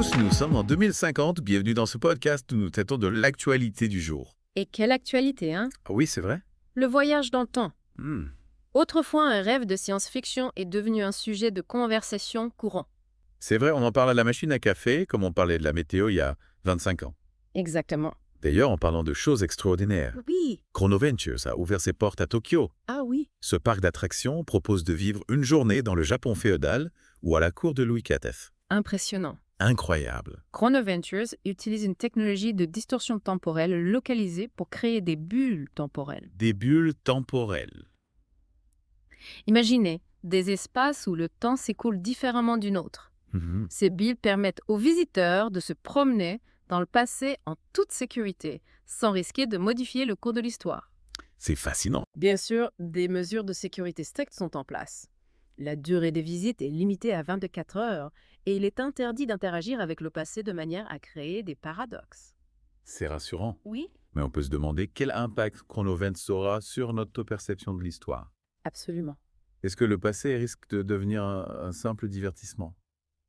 tous, nous sommes en 2050. Bienvenue dans ce podcast où nous traitons de l'actualité du jour. Et quelle actualité, hein? Ah oui, c'est vrai? Le voyage dans le temps. Hmm. Autrefois un rêve de science-fiction est devenu un sujet de conversation courant. C'est vrai, on en parle à la machine à café, comme on parlait de la météo il y a 25 ans. Exactement. D'ailleurs, en parlant de choses extraordinaires, Oui. Chronoventures a ouvert ses portes à Tokyo. Ah oui. Ce parc d'attractions propose de vivre une journée dans le Japon féodal ou à la cour de Louis XIV. Impressionnant. Incroyable. Chronoventures utilise une technologie de distorsion temporelle localisée pour créer des bulles temporelles. Des bulles temporelles. Imaginez des espaces où le temps s'écoule différemment d'une autre. Mhm. Ces bulles permettent aux visiteurs de se promener dans le passé en toute sécurité, sans risquer de modifier le cours de l'histoire. C'est fascinant. Bien sûr, des mesures de sécurité strictes sont en place. La durée des visites est limitée à 24 heures et il est interdit d'interagir avec le passé de manière à créer des paradoxes. C'est rassurant. Oui, Mais on peut se demander quel impact Chronoventures aura sur notre perception de l'histoire. absolument. Est-ce que le passé risque de devenir un simple divertissement?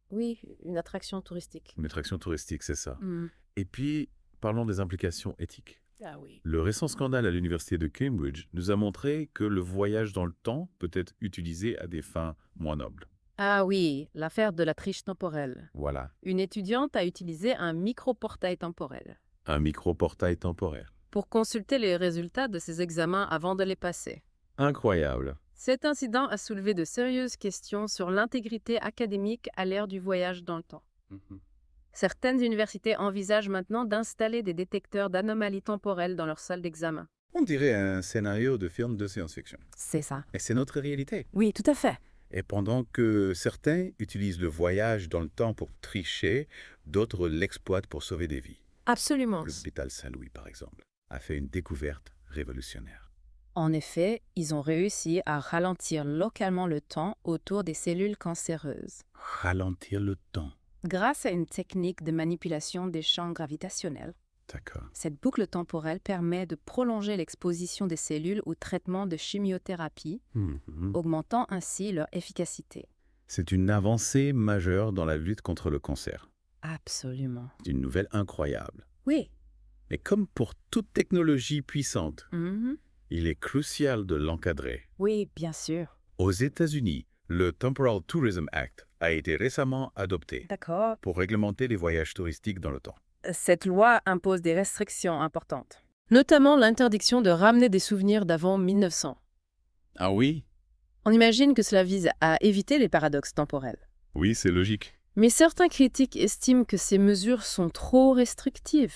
Oui, une attraction touristique. Une attraction touristique, c'est ça. Et puis, parlons des implications éthiques. Ah oui. Le récent scandale à l'université de Cambridge nous a montré que le voyage dans le temps peut être utilisé à des fins moins nobles. Ah oui, l'affaire de la triche temporelle. Voilà, Une étudiante a utilisé un micro-portail temporel un micro-portail temporaire. pour consulter les résultats de ses examens avant de les passer. Incroyable. Cet incident a soulevé de sérieuses questions sur l'intégrité académique à l'ère du voyage dans le temps. Certaines universités envisagent maintenant d'installer des détecteurs d'anomalies temporelles dans leurs salles d'examen. On dirait un scénario de film de science-fiction. C'est ça. Et c'est notre réalité. Oui, tout à fait. Et pendant que certains utilisent le voyage dans le temps pour tricher, d'autres l'exploitent pour sauver des vies. Absolument. L'hôpital Saint-Louis, par exemple, a fait une découverte révolutionnaire. En effet, ils ont réussi à ralentir localement le temps autour des cellules cancéreuses. Ralentir le temps. Grâce à une technique de manipulation des champs gravitationnels, D'accord. cette boucle temporelle permet de prolonger l'exposition des cellules au traitement de chimiothérapie, augmentant ainsi leur efficacité. C'est une avancée majeure dans la lutte contre le cancer. Absolument. C'est une nouvelle incroyable. Oui. Mais comme pour toute technologie puissante, il est crucial de l'encadrer. Oui, bien sûr. Aux États-Unis, le Temporal Tourism Act a été récemment adopté D'accord. pour réglementer les voyages touristiques dans le temps. Cette loi impose des restrictions importantes, notamment l'interdiction de ramener des souvenirs d'avant 1900. Ah oui? On imagine que cela vise à éviter les paradoxes temporels. Oui, c'est logique. Mais certains critiques estiment que ces mesures sont trop restrictives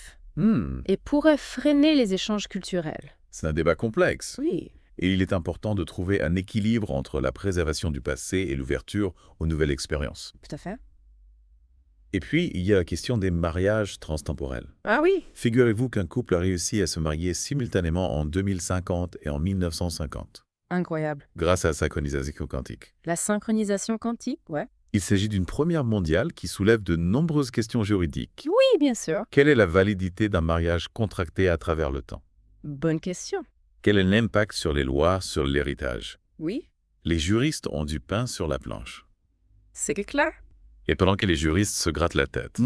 et pourraient freiner les échanges culturels. C'est un débat complexe. Oui. Et il est important de trouver un équilibre entre la préservation du passé et l'ouverture aux nouvelles expériences. Tout à fait. Et puis, il y a la question des mariages transtemporels. Ah oui. Figurez-vous qu'un couple a réussi à se marier simultanément en 2050 et en 1950, Incroyable. grâce à la synchronisation quantique. La synchronisation quantique, ouais. Il s'agit d'une première mondiale qui soulève de nombreuses questions juridiques. Oui, bien sûr. Quelle est la validité d'un mariage contracté à travers le temps? Bonne question. Quel est l'impact sur les lois, sur l'héritage? Oui, Les juristes ont du pain sur la planche. c'est clair. Et pendant que les juristes se grattent la tête,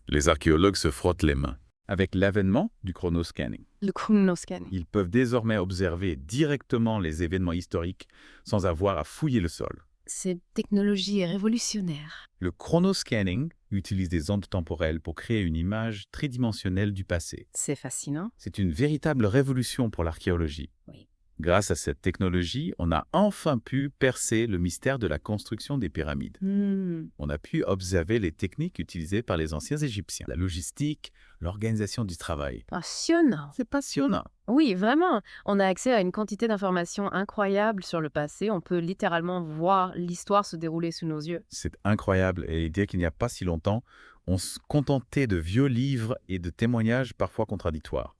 les archéologues se frottent les mains. Avec l'avènement du chronoscanning, Le chronoscan. ils peuvent désormais observer directement les événements historiques sans avoir à fouiller le sol. Cette technologie est révolutionnaire. Le chronoscanning utilise des ondes temporelles pour créer une image tridimensionnelle du passé. C'est fascinant. C'est une véritable révolution pour l'archéologie. Oui. Grâce à cette technologie, on a enfin pu percer le mystère de la construction des pyramides. On a pu observer les techniques utilisées par les anciens Égyptiens, la logistique, l'organisation du travail. Passionnant. C'est passionnant. Oui, vraiment. On a accès à une quantité d'informations incroyables sur le passé. On peut littéralement voir l'histoire se dérouler sous nos yeux. C'est incroyable. Et dire qu'il n'y a pas si longtemps, on se contentait de vieux livres et de témoignages parfois contradictoires.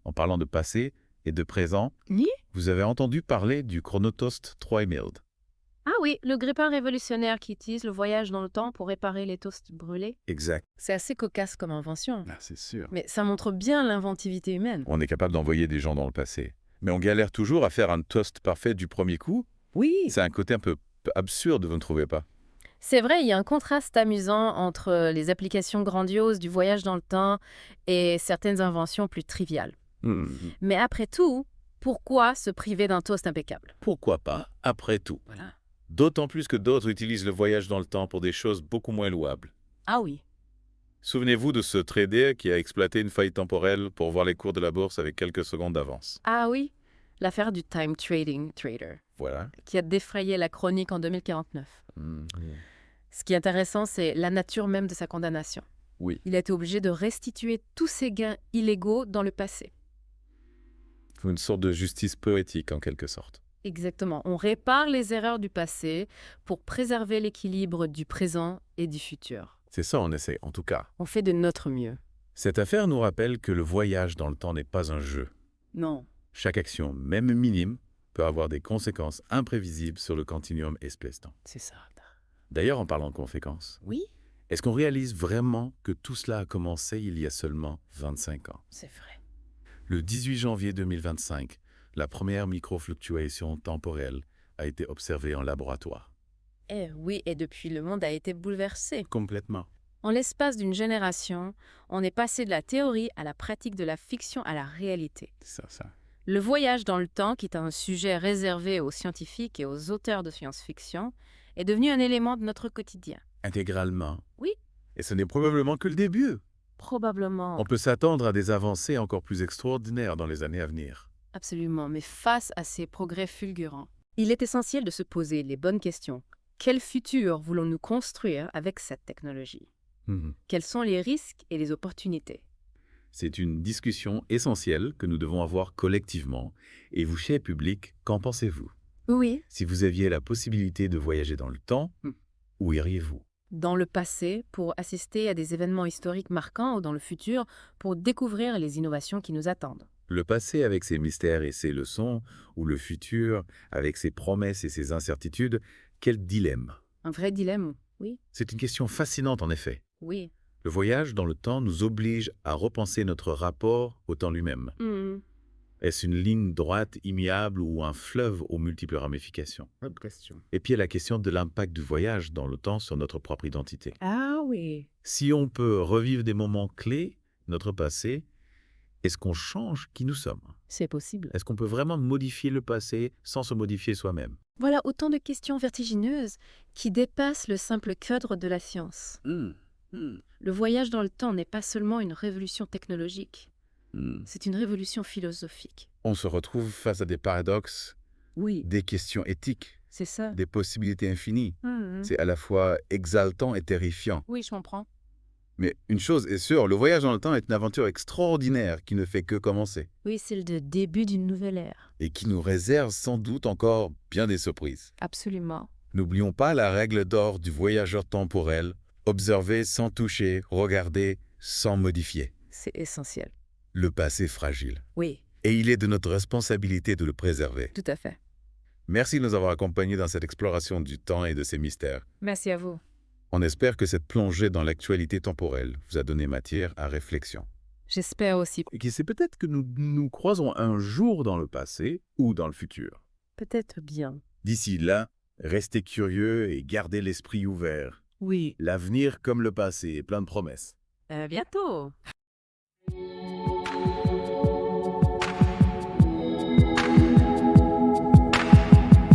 En parlant de passé et de présent, Oui. vous avez entendu parler du chronotoast Troimeld. Ah oui, le grille-pain révolutionnaire qui utilise le voyage dans le temps pour réparer les toasts brûlés. Exact. C'est assez cocasse comme invention. Ah, c'est sûr. Mais ça montre bien l'inventivité humaine. On est capable d'envoyer des gens dans le passé. Mais on galère toujours à faire un toast parfait du premier coup. Oui. C'est un côté un peu absurde, vous ne trouvez pas? C'est vrai, il y a un contraste amusant entre les applications grandioses du voyage dans le temps et certaines inventions plus triviales. Hmm. Mais après tout, pourquoi se priver d'un toast impeccable? Pourquoi pas, après tout? Voilà. D'autant plus que d'autres utilisent le voyage dans le temps pour des choses beaucoup moins louables. Ah oui. Souvenez-vous de ce trader qui a exploité une faille temporelle pour voir les cours de la bourse avec quelques secondes d'avance. Ah oui, l'affaire du time trading trader, Voilà. qui a défrayé la chronique en 2049. Hmm. Ce qui est intéressant, c'est la nature même de sa condamnation. Oui. Il a été obligé de restituer tous ses gains illégaux dans le passé. Une sorte de justice poétique en quelque sorte. Exactement. On répare les erreurs du passé pour préserver l'équilibre du présent et du futur. C'est ça on essaie, en tout cas. On fait de notre mieux. Cette affaire nous rappelle que le voyage dans le temps n'est pas un jeu. Non. Chaque action, même minime, peut avoir des conséquences imprévisibles sur le continuum espèce-temps. C'est ça. D'ailleurs, en parlant de conséquences, Oui, est-ce qu'on réalise vraiment que tout cela a commencé il y a seulement 25 ans? c'est vrai. Le 18 janvier 2025, la première microfluctuation temporelle a été observée en laboratoire. Eh oui, et depuis, le monde a été bouleversé. Complètement. En l'espace d'une génération, on est passé de la théorie à la pratique, de la fiction à la réalité. C'est ça. Le voyage dans le temps, qui est un sujet réservé aux scientifiques et aux auteurs de science-fiction, est devenu un élément de notre quotidien. Intégralement. Oui. Et ce n'est probablement que le début. Probablement. On peut s'attendre à des avancées encore plus extraordinaires dans les années à venir. Absolument, mais face à ces progrès fulgurants, il est essentiel de se poser les bonnes questions. Quel futur voulons-nous construire avec cette technologie? Quels sont les risques et les opportunités? C'est une discussion essentielle que nous devons avoir collectivement. Et vous, cher public, qu'en pensez-vous? Oui. Si vous aviez la possibilité de voyager dans le temps, où iriez-vous? Dans le passé, pour assister à des événements historiques marquants, ou dans le futur, pour découvrir les innovations qui nous attendent. Le passé avec ses mystères et ses leçons, ou le futur avec ses promesses et ses incertitudes, quel dilemme? Un vrai dilemme, oui. C'est une question fascinante en effet. Oui. Le voyage dans le temps nous oblige à repenser notre rapport au temps lui-même. Est-ce une ligne droite immuable ou un fleuve aux multiples ramifications? Bonne question. Et puis il y a la question de l'impact du voyage dans le temps sur notre propre identité. Ah oui. Si on peut revivre des moments clés, notre passé, est-ce qu'on change qui nous sommes? C'est possible. Est-ce qu'on peut vraiment modifier le passé sans se modifier soi-même? Voilà autant de questions vertigineuses qui dépassent le simple cadre de la science. Le voyage dans le temps n'est pas seulement une révolution technologique, c'est une révolution philosophique. On se retrouve face à des paradoxes, Oui, des questions éthiques, c'est ça. des possibilités infinies. C'est à la fois exaltant et terrifiant. Oui, je comprends. Mais une chose est sûre, le voyage dans le temps est une aventure extraordinaire qui ne fait que commencer Oui, c'est le début d'une nouvelle ère. et qui nous réserve sans doute encore bien des surprises. Absolument. N'oublions pas la règle d'or du voyageur temporel, observer sans toucher, regarder sans modifier. C'est essentiel. Le passé fragile. Oui, Et il est de notre responsabilité de le préserver. tout à fait. Merci de nous avoir accompagnés dans cette exploration du temps et de ses mystères. Merci à vous. On espère que cette plongée dans l'actualité temporelle vous a donné matière à réflexion. J'espère aussi. Et qui sait peut-être que nous nous croiserons un jour dans le passé ou dans le futur. Peut-être bien. D'ici là, restez curieux et gardez l'esprit ouvert. Oui. L'avenir comme le passé est plein de promesses. À bientôt.